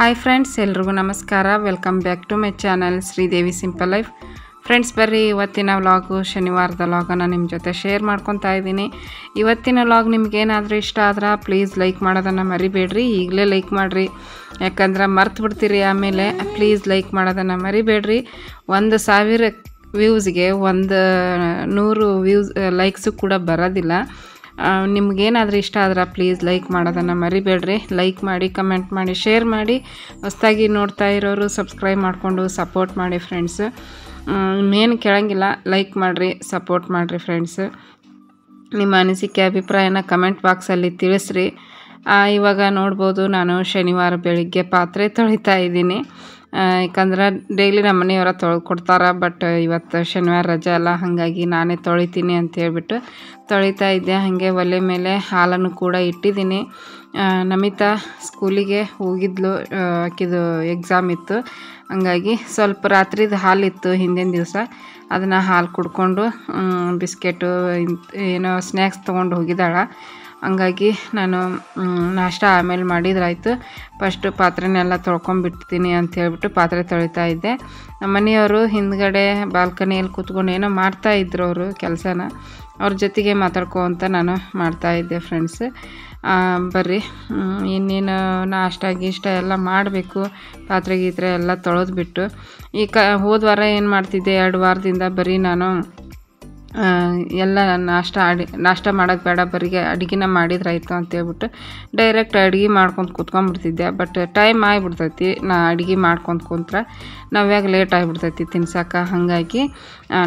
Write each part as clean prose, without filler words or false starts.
Hi friends, ಎಲ್ರಿಗೂ ನಮಸ್ಕಾರ. Welcome back to my channel Sridevi simple life. Friends, ಬರ್ರಿ ಇವತ್ತಿನ ವ್ಲಾಗು ಶನಿವಾರದ ವ್ಲಾಗನ್ನು ನಿಮ್ಮ ಜೊತೆ ಶೇರ್ ಮಾಡ್ಕೊತಾ ಇದ್ದೀನಿ. ಇವತ್ತಿನ ವ್ಲಾಗ್ ನಿಮ್ಗೇನಾದರೂ ಇಷ್ಟ ಆದ್ರೆ ಪ್ಲೀಸ್ ಲೈಕ್ ಮಾಡೋದನ್ನು ಮರಿಬೇಡ್ರಿ. ಈಗಲೇ ಲೈಕ್ ಮಾಡಿರಿ, ಯಾಕಂದ್ರೆ ಮರ್ತು ಬಿಡ್ತೀರಿ. ಆಮೇಲೆ ಪ್ಲೀಸ್ ಲೈಕ್ ಮಾಡೋದನ್ನು ಮರಿಬೇಡ್ರಿ. 1000 ವ್ಯೂಸ್ಗೆ 100 ವ್ಯೂಸ್ ಲೈಕ್ಸು ಕೂಡ ಬರೋದಿಲ್ಲ. ನಿಮ್ಗೇನಾದರೂ ಇಷ್ಟ ಆದ್ರೆ ಪ್ಲೀಸ್ ಲೈಕ್ ಮಾಡೋದನ್ನು ಮರಿಬೇಡ್ರಿ. ಲೈಕ್ ಮಾಡಿ, ಕಮೆಂಟ್ ಮಾಡಿ, ಶೇರ್ ಮಾಡಿ. ಹೊಸ್ದಾಗಿ ನೋಡ್ತಾ ಇರೋರು ಸಬ್ಸ್ಕ್ರೈಬ್ ಮಾಡಿಕೊಂಡು ಸಪೋರ್ಟ್ ಮಾಡಿ ಫ್ರೆಂಡ್ಸ್. ಇನ್ನೇನು ಕೇಳಂಗಿಲ್ಲ, ಲೈಕ್ ಮಾಡಿರಿ, ಸಪೋರ್ಟ್ ಮಾಡಿರಿ ಫ್ರೆಂಡ್ಸ್. ನಿಮ್ಮ ಅನಿಸಿಕೆ ಅಭಿಪ್ರಾಯನ ಕಮೆಂಟ್ ಬಾಕ್ಸಲ್ಲಿ ತಿಳಿಸ್ರಿ. ಇವಾಗ ನೋಡ್ಬೋದು, ನಾನು ಶನಿವಾರ ಬೆಳಿಗ್ಗೆ ಪಾತ್ರೆ ತೊಳಿತಾ ಇದ್ದೀನಿ. ಯಾಕಂದ್ರೆ ಡೈಲಿ ನಮ್ಮ ಮನೆಯವರ ತೊಳ್ಕೊಡ್ತಾರೆ, ಬಟ್ ಇವತ್ತು ಶನಿವಾರ ರಜೆ ಅಲ್ಲ, ಹಾಗಾಗಿ ನಾನೇ ತೊಳಿತೀನಿ ಅಂತೇಳ್ಬಿಟ್ಟು ತೊಳಿತಾ ಇದ್ದೆ. ಹಾಗೆ ಒಲೆ ಮೇಲೆ ಹಾಲನ್ನು ಕೂಡ ಇಟ್ಟಿದ್ದೀನಿ. ನಮಿತಾ ಸ್ಕೂಲಿಗೆ ಹೋಗಿದ್ಲು, ಆಕಿದು ಎಕ್ಸಾಮ್ ಇತ್ತು. ಹಂಗಾಗಿ ಸ್ವಲ್ಪ ರಾತ್ರಿದು ಹಾಲಿತ್ತು ಹಿಂದಿನ ದಿವಸ, ಅದನ್ನು ಹಾಲು ಕುಡ್ಕೊಂಡು ಬಿಸ್ಕೆಟು ಏನೋ ಸ್ನ್ಯಾಕ್ಸ್ ತೊಗೊಂಡು ಹೋಗಿದ್ದಾಳೆ. ಹಂಗಾಗಿ ನಾನು ನಾಷ್ಟ ಆಮೇಲೆ ಮಾಡಿದ್ರಾಯ್ತು, ಫಸ್ಟು ಪಾತ್ರೆನೆಲ್ಲ ತೊಳ್ಕೊಂಬಿಡ್ತೀನಿ ಅಂತ ಹೇಳ್ಬಿಟ್ಟು ಪಾತ್ರೆ ತೊಳಿತಾ ಇದ್ದೆ. ನಮ್ಮ ಮನೆಯವರು ಹಿಂದ್ಗಡೆ ಬಾಲ್ಕನಿಯಲ್ಲಿ ಕೂತ್ಕೊಂಡು ಏನೋ ಮಾಡ್ತಾಯಿದ್ರು ಅವರು ಕೆಲಸನ. ಅವ್ರ ಜೊತೆಗೆ ಮಾತಾಡ್ಕೊತ ನಾನು ಮಾಡ್ತಾಯಿದ್ದೆ ಫ್ರೆಂಡ್ಸ್. ಬರ್ರಿ, ಇನ್ನೇನು ನಾಷ್ಟ ಗೀಷ್ಟ ಎಲ್ಲ ಮಾಡಬೇಕು. ಪಾತ್ರೆ ಗೀತ್ರೆ ಎಲ್ಲ ತೊಳೆದ್ಬಿಟ್ಟು ಹೋದ ವಾರ ಏನು ಮಾಡ್ತಿದ್ದೆ, 2 ವಾರದಿಂದ ಬರೀ ನಾನು ಎಲ್ಲ ನಾಷ್ಟ ಮಾಡೋಕ್ಕೆ ಬೇಡ, ಬರೀಗೆ ಅಡುಗೆನ ಮಾಡಿದ್ರಾಯ್ತು ಅಂತೇಳ್ಬಿಟ್ಟು ಡೈರೆಕ್ಟ್ ಅಡುಗೆ ಮಾಡ್ಕೊಂಡು ಕೂತ್ಕೊಂಡ್ಬಿಡ್ತಿದ್ದೆ. ಬಟ್ ಟೈಮ್ ಆಗಿಬಿಡ್ತೈತಿ, ನಾ ಅಡುಗೆ ಮಾಡ್ಕೊಂಡು ಕುಂತ್ರೆ ನಾವ್ಯಾಗ ಲೇಟ್ ಆಗಿಬಿಡ್ತೈತಿ ತಿನ್ಸಕ್ಕೆ. ಹಾಗಾಗಿ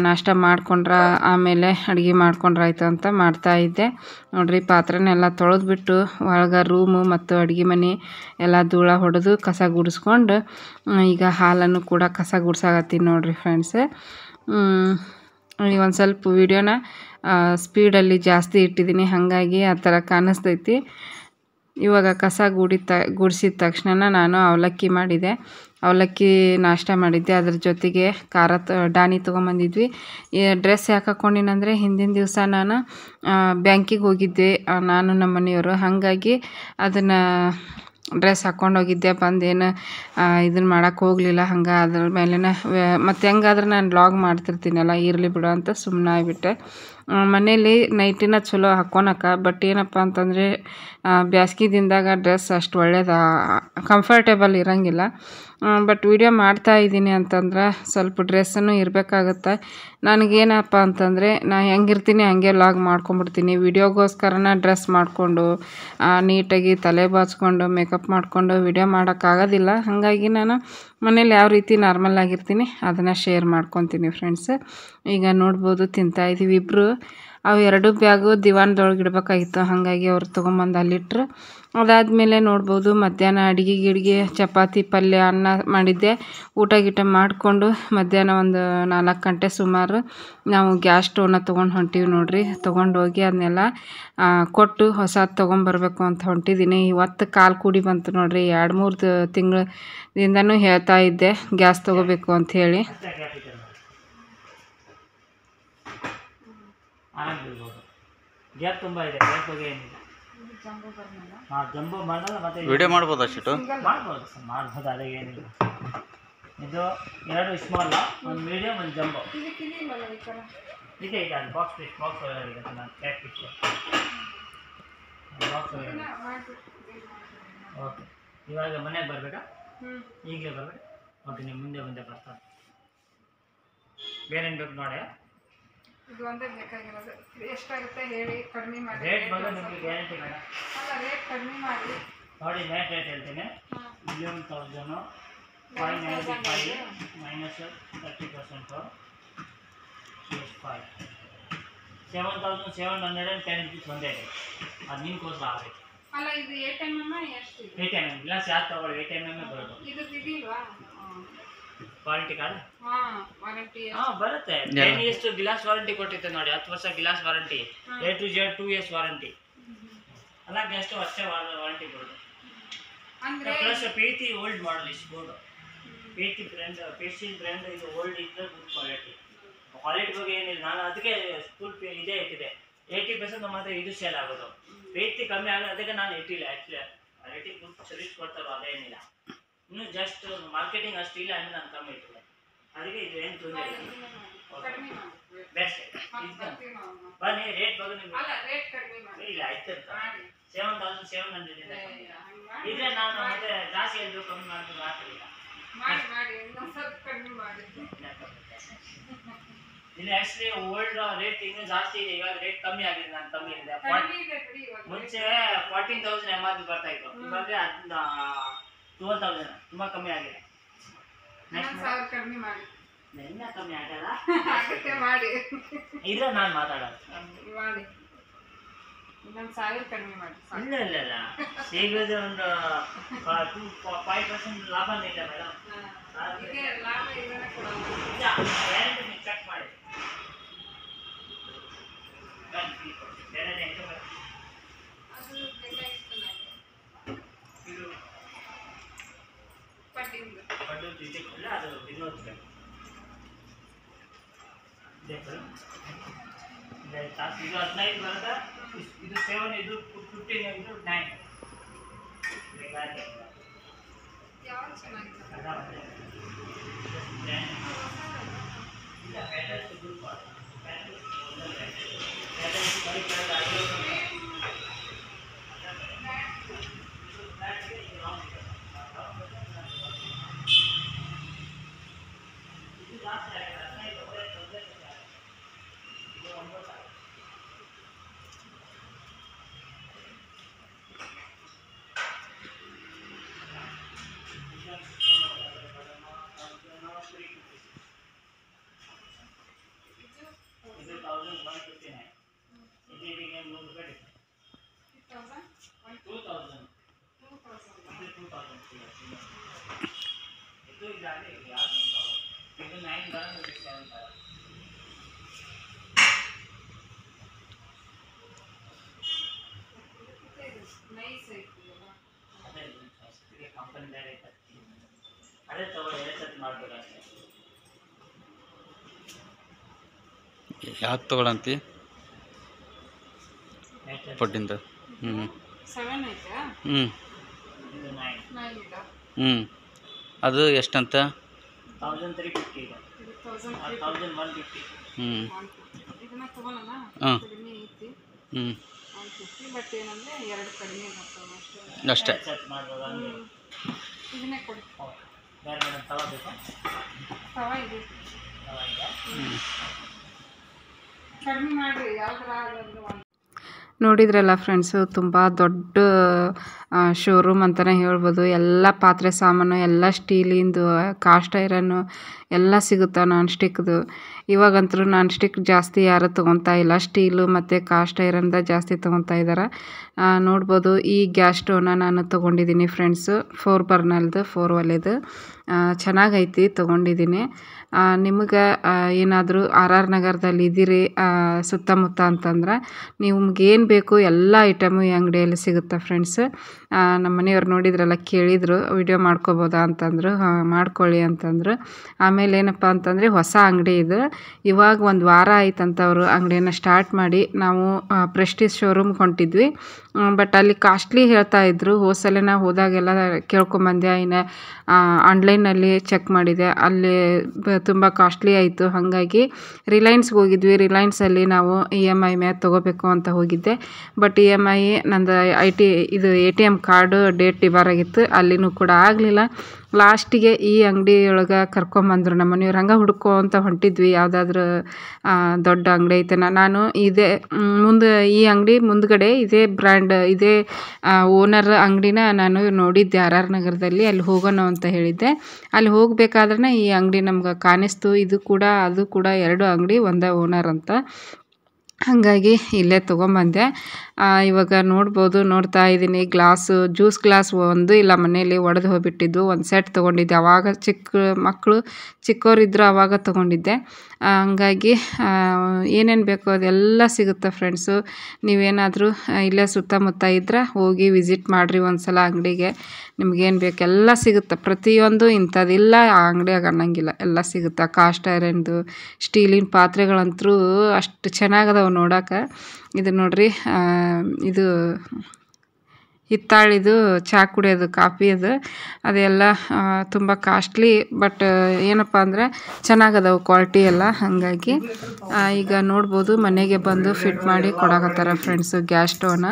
ನಾಷ್ಟ ಮಾಡ್ಕೊಂಡ್ರೆ ಆಮೇಲೆ ಅಡುಗೆ ಮಾಡ್ಕೊಂಡ್ರಾಯ್ತು ಅಂತ ಮಾಡ್ತಾಯಿದ್ದೆ. ನೋಡಿರಿ, ಪಾತ್ರೆನೆಲ್ಲ ತೊಳೆದ್ಬಿಟ್ಟು ಒಳಗೆ ರೂಮು ಮತ್ತು ಅಡುಗೆ ಮನೆ ಎಲ್ಲ ಧೂಳ ಹೊಡೆದು ಕಸ ಗುಡಿಸ್ಕೊಂಡು ಈಗ ಹಾಲನ್ನು ಕೂಡ ಕಸ ಗುಡ್ಸಾಕತ್ತೀನಿ ನೋಡಿರಿ ಫ್ರೆಂಡ್ಸ್. ಒಂದು ಸ್ವಲ್ಪ ವೀಡಿಯೋನ ಸ್ಪೀಡಲ್ಲಿ ಜಾಸ್ತಿ ಇಟ್ಟಿದ್ದೀನಿ, ಹಾಗಾಗಿ ಆ ಥರ ಕಾಣಿಸ್ತೈತಿ. ಇವಾಗ ಕಸ ಗುಡಿಸಿದ ತಕ್ಷಣ ನಾನು ಅವಲಕ್ಕಿ ಮಾಡಿದೆ. ಅವಲಕ್ಕಿ ನಾಷ್ಟ ಮಾಡಿದ್ದೆ. ಅದ್ರ ಜೊತೆಗೆ ಡಾನಿ ತೊಗೊಂಬಂದಿದ್ವಿ. ಡ್ರೆಸ್ ಯಾಕೆ ಹಾಕ್ಕೊಂಡಿನಂದರೆ, ಹಿಂದಿನ ದಿವಸ ನಾನು ಬ್ಯಾಂಕಿಗೆ ಹೋಗಿದ್ದೆ, ನಾನು ನಮ್ಮ ಮನೆಯವರು. ಹಾಗಾಗಿ ಅದನ್ನು ಡ್ರೆಸ್ ಹಾಕ್ಕೊಂಡೋಗಿದ್ದೆ. ಬಂದೇನು ಇದನ್ನು ಮಾಡೋಕ್ಕೆ ಹೋಗಲಿಲ್ಲ. ಹಂಗೆ ಅದ್ರ ಮೇಲೇ ಮತ್ತು ಹೆಂಗಾದ್ರೆ ನಾನು ವ್ಲಾಗ್ ಮಾಡ್ತಿರ್ತೀನಲ್ಲ, ಇರಲಿ ಬಿಡು ಅಂತ ಸುಮ್ಮನೆ ಆಗಿಬಿಟ್ಟೆ. ಮನೇಲಿ ನೈಟಿನ ಚಲೋ ಹಾಕ್ಕೊಳಕ್ಕೆ, ಬಟ್ ಏನಪ್ಪ ಅಂತಂದರೆ ಬ್ಯಾಸ್ಗೆ ದಿನದಾಗ ಡ್ರೆಸ್ ಅಷ್ಟು ಒಳ್ಳೇದು ಕಂಫರ್ಟೇಬಲ್ ಇರೋಂಗಿಲ್ಲ. ಬಟ್ ವಿಡಿಯೋ ಮಾಡ್ತಾಯಿದ್ದೀನಿ ಅಂತಂದ್ರೆ ಸ್ವಲ್ಪ ಡ್ರೆಸ್ಸನ್ನು ಇರಬೇಕಾಗತ್ತೆ. ನನಗೇನಪ್ಪ ಅಂತಂದರೆ, ನಾನು ಹೆಂಗಿರ್ತೀನಿ ಹಂಗೆ ವ್ಲಾಗ್ ಮಾಡ್ಕೊಂಬಿಡ್ತೀನಿ. ವಿಡಿಯೋಗೋಸ್ಕರನ ಡ್ರೆಸ್ ಮಾಡಿಕೊಂಡು ನೀಟಾಗಿ ತಲೆ ಬಾಚ್ಕೊಂಡು ಮೇಕಪ್ ಮಾಡಿಕೊಂಡು ವಿಡಿಯೋ ಮಾಡೋಕ್ಕಾಗೋದಿಲ್ಲ. ಹಾಗಾಗಿ ನಾನು ಮನೇಲಿ ಯಾವ ರೀತಿ ನಾರ್ಮಲ್ ಆಗಿರ್ತೀನಿ ಅದನ್ನು ಶೇರ್ ಮಾಡ್ಕೊತೀನಿ ಫ್ರೆಂಡ್ಸ್. ಈಗ ನೋಡ್ಬೋದು, ತಿಂತಾಯಿದ್ದೀವಿ ಇಬ್ಬರು. ಅವು 2 ಬ್ಯಾಗು ದಿವಾನದೊಳಗೆ ಇಡಬೇಕಾಗಿತ್ತು, ಹಾಗಾಗಿ ಅವ್ರು ತೊಗೊಂಬಂದು ಅಲ್ಲಿಟ್ರು. ಅದಾದಮೇಲೆ ನೋಡ್ಬೋದು, ಮಧ್ಯಾಹ್ನ ಅಡುಗೆ ಚಪಾತಿ, ಪಲ್ಯ, ಅನ್ನ ಮಾಡಿದ್ದೆ. ಊಟ ಗೀಟ ಮಾಡಿಕೊಂಡು ಮಧ್ಯಾಹ್ನ ಒಂದು 4 ಗಂಟೆ ಸುಮಾರು ನಾವು ಗ್ಯಾಸ್ ಸ್ಟವ್ನ ತೊಗೊಂಡು ಹೊಂಟೀವಿ ನೋಡಿರಿ. ತೊಗೊಂಡೋಗಿ ಅದನ್ನೆಲ್ಲ ಕೊಟ್ಟು ಹೊಸದು ತೊಗೊಂಬರ್ಬೇಕು ಅಂತ ಹೊಂಟಿದ್ದೀನಿ. ಇವತ್ತು ಕಾಲು ಕೂಡಿ ಬಂತು ನೋಡಿರಿ. 2-3 ತಿಂಗಳಿಂದನೂ ಹೇಳ್ತಾ ಇದ್ದೆ ಗ್ಯಾಸ್ ತೊಗೋಬೇಕು ಅಂಥೇಳಿ. ಗ್ಯಾಪ್ ತುಂಬ ಇದೆ, ಗ್ಯಾಪ್ ಬಗ್ಗೆ ಏನಿಲ್ಲ. ಜಂಬೋ ಮಾಡಲ್ಲ, ಮತ್ತೆ ವಿಡಿಯೋ ಮಾಡ್ಬೋದು ಅಷ್ಟು ಮಾಡ್ಬೋದು ಸರ್, ಮಾಡ್ಬೋದು, ಅದೇ ಏನಿಲ್ಲ. ಇದು 2 ಸ್ಮಾಲ್, ಒಂದು ಮೀಡಿಯಮ್, ಒಂದು ಜಂಬೋ ಇದೆ. ಇದೆ ಅದು ಬಾಕ್ಸ್ ಒಳಗಡೆ ನಾನು ಪ್ಯಾಕ್ ಬಿಟ್ಟು ಬಾಕ್ಸ್ ಒಳಗಡೆ. ಓಕೆ, ಇವಾಗ ಮನೆಗೆ ಬರಬೇಕಾ? ಈಗಲೇ ಬರಬೇಕು. ಓಕೆ, ನೀವು ಮುಂದೆ ಬರ್ತಾರೆ. ಬೇರೇನು ಬೇಕು ನೋಡಿ. ಇದು ಒಂದೇ ಬೇಕಾಗಿರೋದು. ಎಷ್ಟಾಗುತ್ತೆ ಹೇಳಿ, ಕಡಿಮೆ ಮಾಡಿ. ರೇಟ್ ಬಂದು ನಿಮಗೆ ಗ್ಯಾರಂಟಿ ಬೇಡ. ಅಲ್ಲ, ರೇಟ್ ಕಡಿಮೆ ಮಾಡಿ ನೋಡಿ. ರೇಟ್ ಹೇಳ್ತೀನಿ, 11,595 ಮೈನಸ್ 30% -5 7,710 rupees ಒಂದೇ ಇದೆ. ಅದು ನಿಮ್ಗೋಸ್ಕರ ಆಗಬೇಕು. ಅಲ್ಲ, ಇದು ATM ಎಷ್ಟು? ATM ಗ್ಲಾಸ್ ಯಾರು ತಗೊಳ್ಳಿ, ATM ಬರೋದು. ಇದು ಇದಿಲ್ವಾ ವಾರಂಟಿ ಕಾರ್ಡ್? ವಾರಂಟಿ ಬರುತ್ತೆ. 10 years ಗ್ಲಾಸ್ ವಾರಂಟಿ ಕೊಟ್ಟಿತ್ತು ನೋಡಿ. 10 ವರ್ಷ glass warranty, A to Z 2 years warranty. ಅಲ್ಲ, ಗ್ಯಾಸ್ಟು ಅಷ್ಟೇ ವಾರಂಟಿ ಬರೋದು. ಪ್ಲಸ್ PT ಓಲ್ಡ್ ಮಾಡಲ್ ಇಷ್ಟು ಬೋರ್ಡು. PT ಬ್ರ್ಯಾಂಡ್ ಇದು ಓಲ್ಡ್ ಇದ್ದರೆ ಗುಡ್ ಕ್ವಾಲಿಟಿ ಬಗ್ಗೆ ಏನಿಲ್ಲ. ನಾನು ಅದಕ್ಕೆ ಫುಲ್ ಇದೇ ಇಟ್ಟಿದೆ. 80% ಮಾತ್ರ ಇದು ಸೇಲ್ ಆಗೋದು. PT ಕಮ್ಮಿ ಆಗೋದು, ಅದಕ್ಕೆ ನಾನು ಇಟ್ಟಿಲ್ಲ. ಆ್ಯಕ್ಚುಲಿ ರೇಟಿಂಗ್ ಫುಲ್ ಸರ್ವಿಸ್ ಕೊಡ್ತಾರೋ ಅದೇನಿಲ್ಲ. ಇನ್ನು ಜಸ್ಟ್ ಮಾರ್ಕೆಟಿಂಗ್ ಅಷ್ಟು ಇಲ್ಲ ಅಂದ್ರೆ ನಾನು ಕಮ್ಮಿ ಇಟ್ಟಿಲ್ಲ, ಅದಕ್ಕೆ ಇದು ಏನು ತೊಂದರೆ ಇಲ್ಲ. ಬೆಸ್ಟ್ ಬನ್ನಿ ರೇಟ್ ಬಗ್ಗೆ ನಿಮ್ಗೆ ಇಲ್ಲ ಆಯ್ತು 7,700 ಇದೆ ಇದ್ರೆ ನಾನು ಮತ್ತೆ ಜಾಸ್ತಿ ಹೇಳಿದ್ರು ಕಮ್ಮಿ ಮಾಡಿದ್ರು ಆಗ್ತಿಲ್ಲ. ಇಲ್ಲಿ ಆಕ್ಚುಲಿ ಓಲ್ಡ್ ರೇಟ್ ಇನ್ನೂ ಜಾಸ್ತಿ ಇದೆ, ಇವಾಗ ರೇಟ್ ಕಮ್ಮಿ ಆಗಿದೆ, ನಾನು ಕಮ್ಮಿ ಇದೆ. ಮುಂಚೆ 14,000 MRP ಬರ್ತಾ ಇತ್ತು, ಇವಾಗ 12,000 ತುಂಬಾ ಕಮ್ಮಿ ಆಗಿದೆ. ಇನ್ನ ಕಮ್ಮಿ ಆಗಲ್ಲ ಇದ್ರೆ ನಾನು ಮಾತಾಡೋದು ಇಲ್ಲ ಇಲ್ಲ ಇಲ್ಲ ಸಿಗೋದು ಒಂದು 5% ಲಾಭನೇ ಇಲ್ಲ ಮೇಡಮ್. ಚೆಕ್ ಮಾಡಿ ಇದು ಪಡ್ಡು ಇಲ್ಲ ಅದು ವಿನೋದ್ ಇದು 15 ಬರುತ್ತೆ, ಇದು 7, ಇದು 15, ಇದು 9. ಇದು 1,159. ಇದಕ್ಕೆ 100 ರೂಪಾಯಿ ಡಿಫ್ರೆಂಟ್. 2,000 ಇದು 2,000 ಇದು ಇದಾಗಲಿ ಇದು 9 ಬರೋದು, ಇದು 7 ಬರೋದು. ಅದೇ ಕಂಪನಿ ಬೇರೆ ಅದೇ ತಗೊಳ್ಳಿ, 2 ಸತಿ ಮಾಡ್ಬೋದು ಅಷ್ಟೇ. ಯಾವ್ದು ತಗೊಳಂತಿ ಪಡ್ಡಿಂದ? 7 ಐತಾ? ಇದು 9. ಅದು ಎಷ್ಟಂತ? 1,350 ಇದೆ. 1,150. ಇದನ್ನ ತಗೊಳ್ಳೋಣ, ಕಡಿಮೆ ಐತಿ 150, ಬಟ್ ಏನಂದ್ರೆ 2 ಕಡಿಮೆ ಬರ್ತಾವೆ ಅಷ್ಟೇ. ಸೆಟ್ ಮಾಡ್ಬೋದು ಹಂಗೆ. ಇದನ್ನೇ ಕೊಡಿ. ಬೇರೆ ಮೇಡಮ್ ತವಾ ಬೇಕಾ? ತವಾ ಇದೆ, ತವಾ ಇದೆ. ಕಡಿಮೆ ಮಾಡಿರಿ ಯಾವ್ದಾರ. ನೋಡಿದ್ರಲ್ಲ ಫ್ರೆಂಡ್ಸು, ತುಂಬ ದೊಡ್ಡ ಶೋರೂಮ್ ಅಂತಲೇ ಹೇಳ್ಬೋದು. ಎಲ್ಲ ಪಾತ್ರೆ ಸಾಮಾನು, ಎಲ್ಲ ಸ್ಟೀಲಿಂದು, ಕಾಸ್ಟ್ ಐರನ್ನು ಎಲ್ಲ ಸಿಗುತ್ತೆ, ನಾನ್ ಸ್ಟಿಕ್ದು. ಇವಾಗಂತೂ ನಾನ್ ಸ್ಟಿಕ್ ಜಾಸ್ತಿ ಯಾರು ತೊಗೊತಾ ಇಲ್ಲ, ಸ್ಟೀಲು ಮತ್ತು ಕಾಸ್ಟ್ ಐರನ್ದ ಜಾಸ್ತಿ ತೊಗೊತಾ ಇದ್ದಾರೆ. ನೋಡ್ಬೋದು ಈ ಗ್ಯಾಸ್ ಸ್ಟೋವ್ನ ನಾನು ತೊಗೊಂಡಿದ್ದೀನಿ ಫ್ರೆಂಡ್ಸು, 4 ಬರ್ನಲ್ದು 4 ಒಲೆದು. ಚೆನ್ನಾಗೈತಿ, ತೊಗೊಂಡಿದ್ದೀನಿ. ನಿಮ್ಗೆ ಏನಾದರೂ RR ನಗರದಲ್ಲಿ ಇದ್ದೀರಿ ಸುತ್ತಮುತ್ತ ಅಂತಂದ್ರೆ ನಿಮ್ಗೇನು ಬೇಕು ಎಲ್ಲ ಐಟಮು ಈ ಅಂಗಡಿಯಲ್ಲಿ ಸಿಗುತ್ತೆ ಫ್ರೆಂಡ್ಸ್. ನಮ್ಮ ಮನೆಯವ್ರು ನೋಡಿದ್ರಲ್ಲ, ಕೇಳಿದರು ವಿಡಿಯೋ ಮಾಡ್ಕೋಬೋದಾ ಅಂತಂದರು. ಮಾಡ್ಕೊಳ್ಳಿ ಅಂತಂದರು. ಆಮೇಲೆ ಏನಪ್ಪ ಅಂತಂದರೆ ಹೊಸ ಅಂಗಡಿ ಇದು, ಇವಾಗ 1 ವಾರ ಆಯ್ತಂತ ಅವರು ಅಂಗಡಿಯನ್ನು ಸ್ಟಾರ್ಟ್ ಮಾಡಿ. ನಾವು ಪ್ರೆಸ್ಟೀಜ್ ಶೋರೂಮ್ಗೆ ಹೊಂಟಿದ್ವಿ, ಬಟ್ ಅಲ್ಲಿ ಕಾಸ್ಟ್ಲಿ ಹೇಳ್ತಾಯಿದ್ರು. ಹೋದ್ಸಲ ನಾವು ಹೋದಾಗೆಲ್ಲ ಕೇಳ್ಕೊಂಬಂದೆ, ಇನ್ನು ಆನ್ಲೈನಲ್ಲಿ ಚೆಕ್ ಮಾಡಿದೆ, ಅಲ್ಲಿ ತುಂಬ ಕಾಸ್ಟ್ಲಿ ಆಯಿತು. ಹಾಗಾಗಿ ರಿಲಯನ್ಸ್ಗೆ ಹೋಗಿದ್ವಿ. ರಿಲಯನ್ಸಲ್ಲಿ ನಾವು EMI ಮ್ಯಾಗ ತೊಗೋಬೇಕು ಅಂತ ಹೋಗಿದ್ದೆ, ಬಟ್ EMI ನಂದು ATM ಕಾರ್ಡು ಡೇಟ್ ಡಿಬಾರಾಗಿತ್ತು, ಅಲ್ಲಿನೂ ಕೂಡ ಆಗಲಿಲ್ಲ. ಲಾಸ್ಟಿಗೆ ಈ ಅಂಗಡಿಯೊಳಗೆ ಕರ್ಕೊಂಬಂದರು ನಮ್ಮ ಮನೆಯವ್ರು. ಹಂಗೆ ಹುಡ್ಕೋ ಅಂತ ಹೊಂಟಿದ್ವಿ, ಯಾವುದಾದ್ರೂ ದೊಡ್ಡ ಅಂಗಡಿ ಐತೆನ. ನಾನು ಇದೇ ಈ ಅಂಗಡಿ ಮುಂದ್ಗಡೆ ಇದೇ ಬ್ರ್ಯಾಂಡ್, ಇದೇ ಓನರ್ ಅಂಗಡಿನ ನಾನು ನೋಡಿದ್ದೆ RR ನಗರದಲ್ಲಿ. ಅಲ್ಲಿ ಹೋಗೋಣ ಅಂತ ಹೇಳಿದ್ದೆ. ಅಲ್ಲಿ ಹೋಗಬೇಕಾದ್ರೆ ಈ ಅಂಗಡಿ ನಮ್ಗೆ ಕಾಣಿಸ್ತು. ಇದು ಕೂಡ ಅದು ಕೂಡ 2 ಅಂಗಡಿ ಒಂದೇ ಓನರ್ ಅಂತ. ಹಾಗಾಗಿ ಇಲ್ಲೇ ತೊಗೊಂಬಂದೆ. ಇವಾಗ ನೋಡ್ತಾ ಇದ್ದೀನಿ, ಗ್ಲಾಸು, ಜ್ಯೂಸ್ ಗ್ಲಾಸ್ ಒಂದು ಇಲ್ಲ ಮನೇಲಿ ಒಡೆದು ಹೋಗಿಬಿಟ್ಟಿದ್ದು, ಒಂದು ಸೆಟ್ ತೊಗೊಂಡಿದ್ದೆ. ಆವಾಗ ಮಕ್ಕಳು ಚಿಕ್ಕವರಿದ್ದರು ಆವಾಗ ತೊಗೊಂಡಿದ್ದೆ. ಹಂಗಾಗಿ ಏನೇನು ಬೇಕೋ ಅದೆಲ್ಲ ಸಿಗುತ್ತೆ ಫ್ರೆಂಡ್ಸು. ನೀವೇನಾದರೂ ಇಲ್ಲೇ ಸುತ್ತಮುತ್ತ ಇದ್ದರೆ ಹೋಗಿ ವಿಸಿಟ್ ಮಾಡಿರಿ ಒಂದು ಸಲ ಅಂಗಡಿಗೆ. ನಿಮ್ಗೇನು ಬೇಕು ಎಲ್ಲ ಸಿಗುತ್ತೆ, ಪ್ರತಿಯೊಂದು ಇಂಥದ್ದಿಲ್ಲ ಆ ಅಂಗಡಿಯಾಗ ಅನ್ನಂಗಿಲ್ಲ, ಎಲ್ಲ ಸಿಗುತ್ತೆ. ಕಾಸ್ಟ್ ಐರನ್ದು, ಸ್ಟೀಲಿನ ಪಾತ್ರೆಗಳಂತೂ ಅಷ್ಟು ಚೆನ್ನಾಗದವು ನೋಡೋಕೆ. ಇದು ನೋಡ್ರಿ, ಇದು ಹಿತ್ತಾಳಿದು ಚಹಾ ಕುಡಿಯೋದು ಕಾಫಿ ಅದೆಲ್ಲ ತುಂಬ ಕಾಸ್ಟ್ಲಿ. ಬಟ್ ಏನಪ್ಪ ಅಂದರೆ ಚೆನ್ನಾಗದವು ಕ್ವಾಲಿಟಿ ಎಲ್ಲ. ಹಾಗಾಗಿ ಈಗ ನೋಡ್ಬೋದು ಮನೆಗೆ ಬಂದು ಫಿಟ್ ಮಾಡಿ ಕೊಡಕತ್ತಾರ ಫ್ರೆಂಡ್ಸು ಗ್ಯಾಸ್ ಸ್ಟವ್ನ.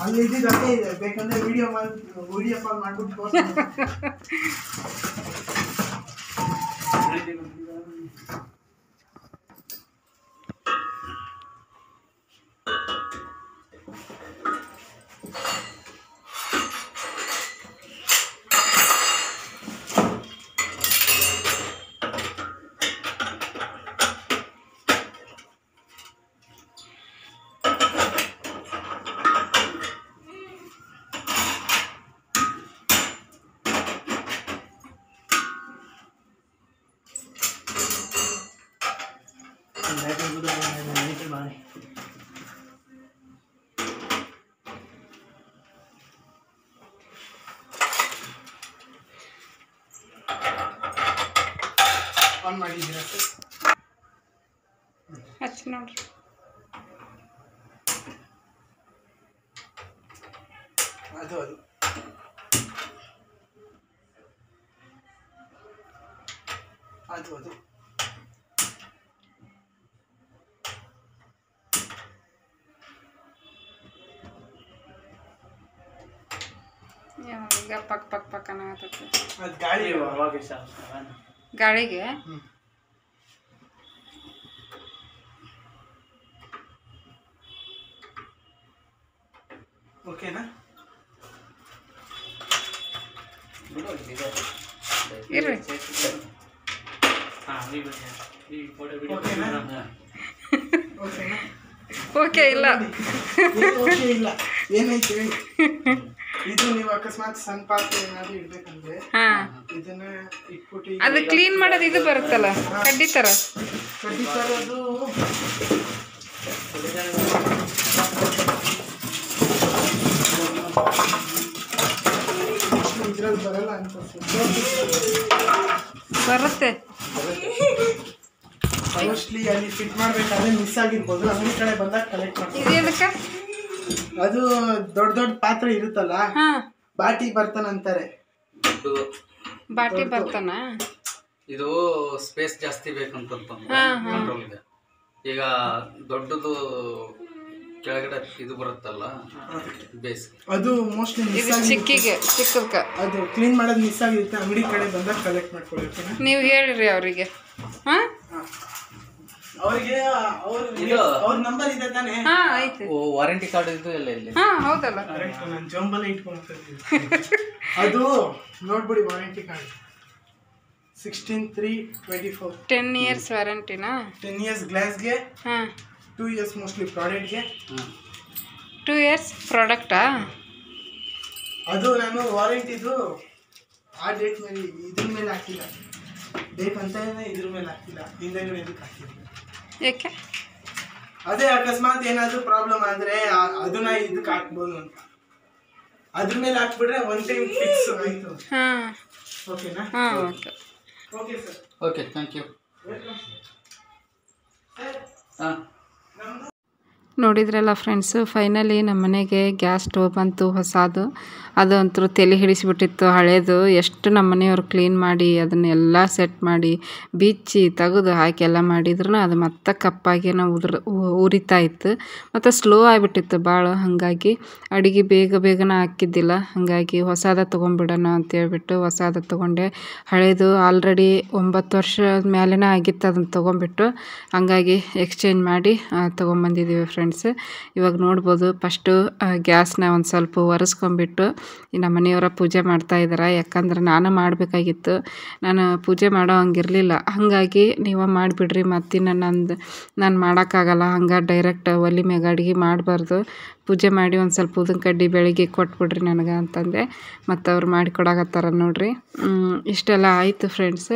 ಅಲ್ಲಿ ಬೇಕಂದ್ರೆ ವಿಡಿಯೋ ಕಾಲ್ ಮಾಡ್ಬಿಟ್ಟು ಆನ್ ಮಾಡಿದ್ದೀರಾ ಸರ್? ಹಚ್ಚಿ ನೋಡ್ರಿ. ಅದು ಅದು ಅದು ಅದು ಈಗ ಪಕ್ ಪಕ್ ಪಕ್ ಅನ್ನಕತ್ತೈತಿ. ಅದು ಗಾಳಿ ಗಾಳಿಗೆ ಓಕೆನಾ? ಇರ್ರಿ. ಓಕೆನಾ? ಓಕೆನಾ? ಓಕೆ ಇಲ್ಲ ಓಕೆ ಇಲ್ಲ. ಏನಾಯ್ತು ಹೇಳಿ. ಇದು ನೀವು ಅಕಸ್ಮಾತ್ ಸಣ್ಣ ಪಾತ್ರೆ ಏನಾದ್ರು ಇಡ್ಬೇಕಂದ್ರೆ ಇದನ್ನ ಇಟ್ಬಿಟ್ಟು ಅದು ಕ್ಲೀನ್ ಮಾಡೋದು ಇದು ಬರುತ್ತಲ್ಲ ಕಡ್ಡಿ ಥರ. ಕಡ್ಡಿ ತರೋದು ಇದ್ರಲ್ಲಿ ಬರಲ್ಲ ಅನ್ಕೋತೀನಿ. ಬರುತ್ತೆ ಮೋಸ್ಟ್ಲಿ ಅಲ್ಲಿ ಫಿಟ್ ಮಾಡ್ಬೇಕಾದ್ರೆ ಮಿಸ್ ಆಗಿರ್ಬೋದು. ಅಂಗಡಿ ಕಡೆ ಬಂದಾಗ ಕಲೆಕ್ಟ್ ಮಾಡ್ತೀವಿ. ಇದೇನಕ್ಕೆ? ಅದು ದೊಡ್ಡ ದೊಡ್ಡ ಪಾತ್ರೆ ಇರುತ್ತಲ್ಲ, ಬಾಟಿ ಬರ್ತಾನ ಅಂತಾರೆ. ಬಾಟಿ ಬರ್ತಾನ. ಇದು ಸ್ಪೇಸ್ ಜಾಸ್ತಿ ಬೇಕಂತಂದ್ರೆ ಕಂಟ್ರೋಲ್ಗೆ. ಈಗ ದೊಡ್ಡದು ಕೆಳಗಡೆ ಇದು ಬರುತ್ತಲ್ಲ ಬೇಸ್, ಅದು ಮೋಸ್ಟ್ಲಿ ಮಿಸ್ ಚಿಕ್ಕದಕ್ಕೆ ಅದು ಕ್ಲೀನ್ ಮಾಡೋದು ಮಿಸ್ ಆಗಿರುತ್ತೆ. ಅಂಗಡಿ ಕಡೆ ಬಂದಾಗ ಕಲೆಕ್ಟ್ ಮಾಡ್ಕೊಳ್ಬೇಕು. ನೀವು ಹೇಳಿರಿ ಅವರಿಗೆ. ಅವ್ರಿಗೆ ಅವ್ರ ನಂಬರ್ ಇದೆ ತಾನೆ? ಐತೆ. ವಾರಂಟಿ ಕಾರ್ಡ್ ಇದು ಎಲ್ಲ ಇಲ್ಲಿ. ಹೌದಲ್ಲ, ನಾನು ಜಂಬಲ್ಲೇ ಇಟ್ಕೊಂಡಿದ್ದೀನಿ. ಅದು ನೋಡ್ಬಿಡಿ ವಾರಂಟಿ ಕಾರ್ಡ್ 16/3/24. 10 years ವಾರಂಟಿನಾ? 10 years ಗ್ಲಾಸ್ಗೆ, 2 years ಮೋಸ್ಟ್ಲಿ ಪ್ರಾಡಕ್ಟ್ಗೆ. 2 years ಪ್ರಾಡಕ್ಟಾ? ಅದು ನಾನು ವಾರಂಟಿದು ಆ ಡೇಟ್ ಮೇಲೆ ಇದ್ರ ಮೇಲೆ ಹಾಕಿಲ್ಲ. ಡೇಟ್ ಅಂತ ಇದ್ರ ಮೇಲೆ ಹಾಕಿಲ್ಲ, ಹಿಂದೆಗಡೆ ಇದಕ್ಕೆ ಹಾಕಿಲ್ಲ. ಯಾಕೆ? ಅದೇ ಅಕಸ್ಮಾತ್ ಏನಾದರೂ ಪ್ರಾಬ್ಲಮ್ ಆದರೆ ಅದನ್ನ ಇದಕ್ಕೆ ಹಾಕ್ಬೋದು ಅಂತ. ಅದ್ರ ಮೇಲೆ ಹಾಕ್ಬಿಟ್ರೆ ಒನ್ ಟೈಮ್ ಫಿಕ್ಸ್ ಆಯಿತು. ಓಕೆನಾ? Okay. Okay sir. Okay, thank you. ಹಾಂ, ನೋಡಿದ್ರಲ್ಲ ಫ್ರೆಂಡ್ಸು, ಫೈನಲಿ ನಮ್ಮ ಮನೆಗೆ ಗ್ಯಾಸ್ ಸ್ಟವ್ ಬಂತು ಹೊಸದು. ಅದು ಅಂತೂ ತಲೆ ಹಿಡಿಸಿಬಿಟ್ಟಿತ್ತು ಹಳೇದು. ಎಷ್ಟು ನಮ್ಮ ಮನೆಯವರು ಕ್ಲೀನ್ ಮಾಡಿ ಅದನ್ನೆಲ್ಲ ಸೆಟ್ ಮಾಡಿ ಬಿಚ್ಚಿ ತೆಗೆದು ಹಾಕಿ ಎಲ್ಲ ಮಾಡಿದ್ರು ಅದು ಮತ್ತೆ ಕಪ್ಪಾಗಿ ಉರಿತಾ ಇತ್ತು. ಮತ್ತು ಸ್ಲೋ ಆಗಿಬಿಟ್ಟಿತ್ತು ಭಾಳ. ಹಾಗಾಗಿ ಅಡುಗೆ ಬೇಗನೆ ಹಾಕಿದ್ದಿಲ್ಲ. ಹಾಗಾಗಿ ಹೊಸದ ತೊಗೊಂಡ್ಬಿಡೋಣ ಅಂತೇಳ್ಬಿಟ್ಟು ಹೊಸದ ತೊಗೊಂಡೆ. ಹಳೇದು ಆಲ್ರೆಡಿ 9 ವರ್ಷದ ಮೇಲೇ ಆಗಿತ್ತು, ಅದನ್ನು ತೊಗೊಂಡ್ಬಿಟ್ಟು ಹಂಗಾಗಿ ಎಕ್ಸ್ಚೇಂಜ್ ಮಾಡಿ ತೊಗೊಂಬಂದಿದ್ದೀವಿ ಫ್ರೆಂಡ್ಸ್. ಫ್ರೆಂಡ್ಸ್. ಇವಾಗ ನೋಡ್ಬೋದು ಫಸ್ಟು ಗ್ಯಾಸ್ನ ಒಂದು ಸ್ವಲ್ಪ ಒರೆಸ್ಕೊಂಬಿಟ್ಟು ನಮ್ಮ ಮನೆಯವರ ಪೂಜೆ ಮಾಡ್ತಾಯಿದ್ದಾರೆ. ಯಾಕಂದ್ರೆ ನಾನು ಮಾಡಬೇಕಾಗಿತ್ತು, ನಾನು ಪೂಜೆ ಮಾಡೋ ಹಂಗಿರಲಿಲ್ಲ. ಹಾಗಾಗಿ ನೀವು ಮಾಡಿಬಿಡ್ರಿ, ಮತ್ತಿನ್ನು ನಾನು ಮಾಡೋಕ್ಕಾಗಲ್ಲ, ಹಂಗೆ ಡೈರೆಕ್ಟ್ ಒಲೆ ಮ್ಯಾಗ ಅಡುಗೆ ಮಾಡಬಾರ್ದು, ಪೂಜೆ ಮಾಡಿ ಒಂದು ಸ್ವಲ್ಪ ಊದಿನ ಕಡ್ಡಿ ಬೆಳಿಗ್ಗೆ ಕೊಟ್ಬಿಡ್ರಿ ನನಗೆ ಅಂತಂದೆ. ಮತ್ತು ಅವ್ರು ಮಾಡಿಕೊಡಕತ್ತಾರ ನೋಡ್ರಿ. ಇಷ್ಟೆಲ್ಲ ಆಯಿತು ಫ್ರೆಂಡ್ಸ್.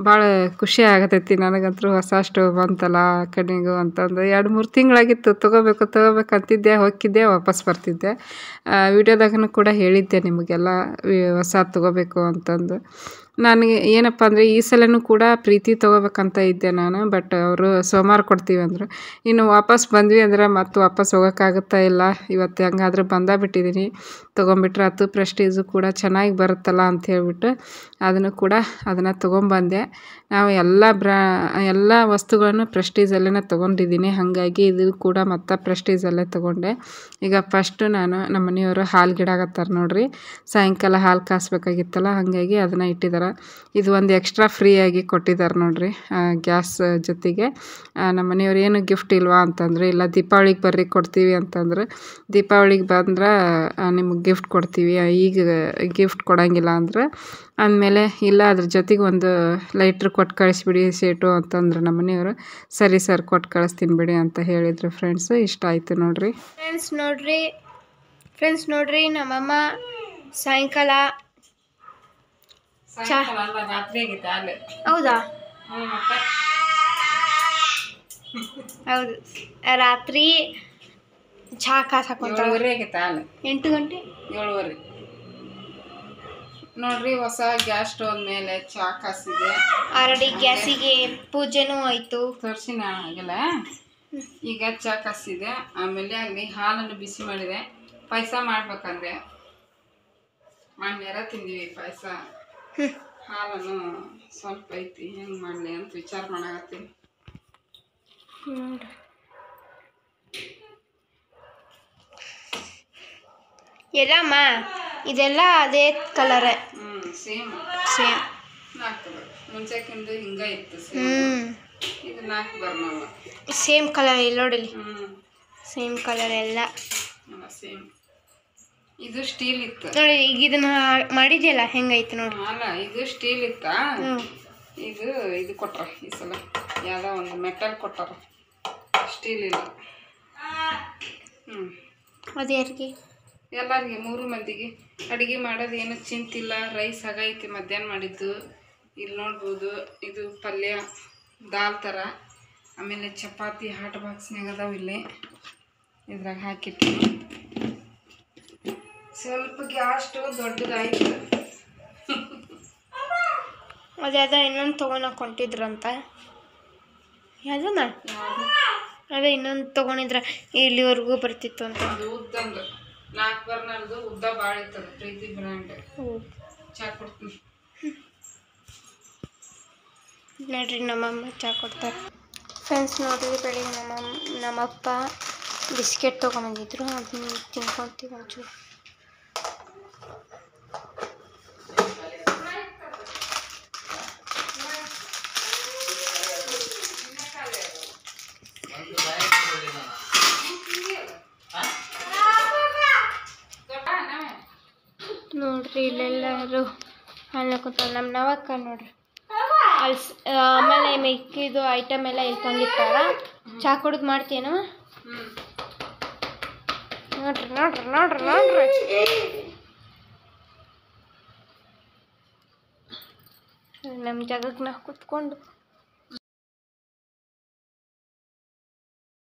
ಭಾಳ ಖುಷಿ ಆಗತೈತಿ ನನಗಂತೂ. ಹೊಸ ಸ್ಟವ್ ಬಂತಲ್ಲ ಕಡೆಗೂ ಅಂತಂದು 2-3 ತಿಂಗಳಾಗಿತ್ತು ತೊಗೋಬೇಕಂತಿದ್ದೆ, ಹೋಗಿದ್ದೆ, ವಾಪಸ್ ಬರ್ತಿದ್ದೆ. ವಿಡಿಯೋದಾಗೂ ಕೂಡ ಹೇಳಿದ್ದೆ ನಿಮಗೆಲ್ಲ ಹೊಸ ತೊಗೋಬೇಕು ಅಂತಂದು. ನನಗೆ ಏನಪ್ಪ ಅಂದರೆ ಈ ಸಲನೂ ಕೂಡ ಪ್ರೀತಿ ತೊಗೋಬೇಕಂತ ಇದ್ದೆ ನಾನು. ಬಟ್ ಅವರು ಸೋಮವಾರ ಕೊಡ್ತೀವಿ ಅಂದರು. ಇನ್ನು ವಾಪಸ್ ಬಂದ್ವಿ ಅಂದ್ರೆ ಮತ್ತೆ ವಾಪಸ್ ಹೋಗೋಕ್ಕಾಗುತ್ತಾ ಇಲ್ಲ. ಇವತ್ತು ಹೆಂಗಾದ್ರೂ ಬಿಟ್ಟಿದ್ದೀನಿ, ತೊಗೊಂಬಿಟ್ರೆ ಆಯ್ತು. ಪ್ರೆಸ್ಟೀಜು ಕೂಡ ಚೆನ್ನಾಗಿ ಬರುತ್ತಲ್ಲ ಅಂತ ಹೇಳ್ಬಿಟ್ಟು ಅದನ್ನು ತೊಗೊಂಬಂದೆ. ನಾವು ಎಲ್ಲ ವಸ್ತುಗಳನ್ನು ಪ್ರೆಸ್ಟೀಜಲ್ಲೇ ತೊಗೊಂಡಿದ್ದೀನಿ. ಹಾಗಾಗಿ ಇದು ಕೂಡ ಮತ್ತೆ ಪ್ರೆಸ್ಟೀಜಲ್ಲೇ ತೊಗೊಂಡೆ. ಈಗ ಫಸ್ಟು ನಮ್ಮ ಮನೆಯವರು ಹಾಲು ಗಿಡಾಕತ್ತಾರೆ ನೋಡ್ರಿ. ಸಾಯಂಕಾಲ ಹಾಲು ಕಾಸಬೇಕಾಗಿತ್ತಲ್ಲ, ಹಾಗಾಗಿ ಅದನ್ನು ಇಟ್ಟಿದ್ದಾರೆ. ಇದು ಒಂದು ಎಕ್ಸ್ಟ್ರಾ ಫ್ರೀಯಾಗಿ ಕೊಟ್ಟಿದ್ದಾರೆ ನೋಡ್ರಿ ಗ್ಯಾಸ್ ಜೊತೆಗೆ. ನಮ್ಮ ಮನೆಯವ್ರು ಏನು ಗಿಫ್ಟ್ ಇಲ್ವಾ ಅಂತಂದ್ರೆ, ಇಲ್ಲ ದೀಪಾವಳಿಗೆ ಬರ್ರಿ ಕೊಡ್ತೀವಿ ಅಂತಂದ್ರೆ, ದೀಪಾವಳಿಗೆ ಬಂದ್ರೆ ನಿಮಗೆ ಗಿಫ್ಟ್ ಕೊಡ್ತೀವಿ, ಈಗ ಗಿಫ್ಟ್ ಕೊಡೋಂಗಿಲ್ಲ ಅಂದ್ರೆ ಅಂದಮೇಲೆ ಇಲ್ಲ ಅದ್ರ ಜೊತೆಗೆ ಒಂದು ಲೈಟ್ರ್ ಕೊಟ್ಟು ಕಳಿಸ್ಬಿಡಿ ಸೇಟು ಅಂತಂದ್ರೆ ನಮ್ಮ ಮನೆಯವರು. ಸರಿ ಸರ್, ಕೊಟ್ಟು ಕಳಿಸ್ತೀನಿ ಬಿಡಿ ಅಂತ ಹೇಳಿದರು ಫ್ರೆಂಡ್ಸ್. ಇಷ್ಟ ಆಯಿತು ನೋಡ್ರಿ ಫ್ರೆಂಡ್ಸ್ ನೋಡ್ರಿ ನಮ್ಮಮ್ಮ ಸಾಯಂಕಾಲ ರಾತ್ರಿ ಆಗಿತ್ತು ಹಾಲು. ಹೌದಾ? ಹೌದು, ರಾತ್ರಿ ಚಹಾ ಕಾಸಾಕೊಂತಾಳೆ. 7:30 ಆಗಿತ್ತು ಹಾಲು. 8 ಗಂಟೆ 7:30 ನೋಡ್ರಿ. ಹೊಸ ಗ್ಯಾಸ್ ಸ್ಟವ್ ಮೇಲೆ ಚಹಾ ಕಾಸಿದೆ. ಆಲ್ರೆಡಿ ಗ್ಯಾಸಿಗೆ ಪೂಜೆನೂ ಆಯಿತು. ತೋರಿಸಿ ಆಗಿಲ್ಲ. ಈಗ ಚಹಾ ಕಾಸಿದೆ. ಆಮೇಲೆ ಅಲ್ಲಿ ಹಾಲನ್ನು ಬಿಸಿ ಮಾಡಿದೆ. ಪಾಯಸ ಮಾಡ್ಬೇಕಂದ್ರೆ ಮಣ್ಣೆರ ತಿಂದೀವಿ ಪಾಯಸ. ಹಾಲನ್ನು ಸ್ವಲ್ಪ ಐತಿ, ಹೆಂಗೆ ಮಾಡಲಿ ಅಂತ ವಿಚಾರ ಮಾಡಾಕತ್ತೀನಿ. ಎಲ್ಲಮ್ಮ ಇದೆಲ್ಲ ಅದೇ ಕಲರ್. ಸೇಮ್ ನಾಲ್ಕು ಮುಂಚೆಕಿಂದು ಹಿಂಗೆ ಇತ್ತು. ಇದು 4 ಬರ್ನಲ್ಲ, ಸೇಮ್ ಕಲರ್. ಇಲ್ಲಿ ನೋಡಿಲಿ, ಸೇಮ್ ಕಲರ್ ಎಲ್ಲ ಸೇಮ್. ಇದು ಸ್ಟೀಲ್ ಇತ್ತು ನೋಡಿ. ಈಗ ಇದನ್ನ ಮಾಡಿದ್ಯಲ್ಲ ಹೆಂಗೈತೆ ನೋಡಿ. ಅಲ್ಲ, ಇದು ಸ್ಟೀಲ್ ಇತ್ತ. ಇದು ಕೊಟ್ರ ಈ ಸಲ ಯಾವುದೋ ಒಂದು ಮೆಟಲ್ ಕೊಟ್ಟಾರ, ಸ್ಟೀಲ್ ಇಲ್ಲ. ಅದು ಯಾರಿಗೆ? ಎಲ್ಲರಿಗೆ, 3 ಮಂದಿಗೆ ಅಡುಗೆ ಮಾಡೋದು ಏನು ಚಿಂತಿಲ್ಲ. ರೈಸ್ ಆಗೈತಿ ಮಧ್ಯಾಹ್ನ ಮಾಡಿದ್ದು. ಇಲ್ಲಿ ನೋಡ್ಬೋದು, ಇದು ಪಲ್ಯ ದಾಲ್ ಥರ. ಆಮೇಲೆ ಚಪಾತಿ ಹಾಟ್ ಬಾಕ್ಸ್ನಾಗ ಅದಾವ ಇಲ್ಲಿ, ಇದ್ರಾಗ ಹಾಕಿಟ್ಟಿನಿ. ಸ್ವಲ್ಪ ಗ್ಯಾಸ್ ಸ್ಟವ್ ದೊಡ್ಡದಾಯ್ತು. ಅದ್ಯಾವುದೋ ಇನ್ನೊಂದು ತೊಗೊಳಕ್ಕೆ ಹೊಂಟಿದ್ರಂತ. ಯಾವುದನ್ನ? ಅದೇ ಇನ್ನೊಂದು ತೊಗೊಂಡಿದ್ರ ಇಲ್ಲಿವರೆಗೂ ಬರ್ತಿತ್ತು ಅಂತ. ಅದು ಉದ್ದಂದು 4 ಬರ್ನರ್ದು ಉದ್ದ ಭಾಳ ಇರ್ತದೆ. ಪ್ರೀತಿ ಬ್ರ್ಯಾಂಡ್. ಚಾ ಕೊಡ್ತೀನಿ ನೋಡ್ರಿ. ನಮ್ಮಮ್ಮ ಚಾ ಕೊಡ್ತಾರೆ ಫ್ರೆಂಡ್ಸ್. ನೋಡ್ರಿ ಬೆಳಿಗ್ಗೆ ನಮ್ಮಪ್ಪ ಬಿಸ್ಕೆಟ್ ತೊಗೊಂಬಂದಿದ್ರು, ಅದನ್ನ ತಿನ್ಕೊಂತೀವಿ ಒಂಚೂರು. ನೋಡ್ರಿ ಇಲ್ಲೆಲ್ಲರೂ ಅಲ್ಲಿ ಕೂತ ನಮ್ಮ ನವಕ್ಕ ನೋಡ್ರಿ ಅಲ್ಲಿ. ಆಮೇಲೆ ಮಿಕ್ಕಿದು ಐಟಮ್ ಎಲ್ಲ ಇಲ್ಲಿ ತಂದಿರ್ತಾರ. ಚಾ ಕುಡಿದು ಮಾಡ್ತೀನ ನೋಡ್ರಿ ನೋಡ್ರಿ ನೋಡ್ರಿ ನೋಡ್ರಿ. ನಮ್ಮ ಜಾಗಕ್ಕೆ ನಾವು ಕೂತ್ಕೊಂಡು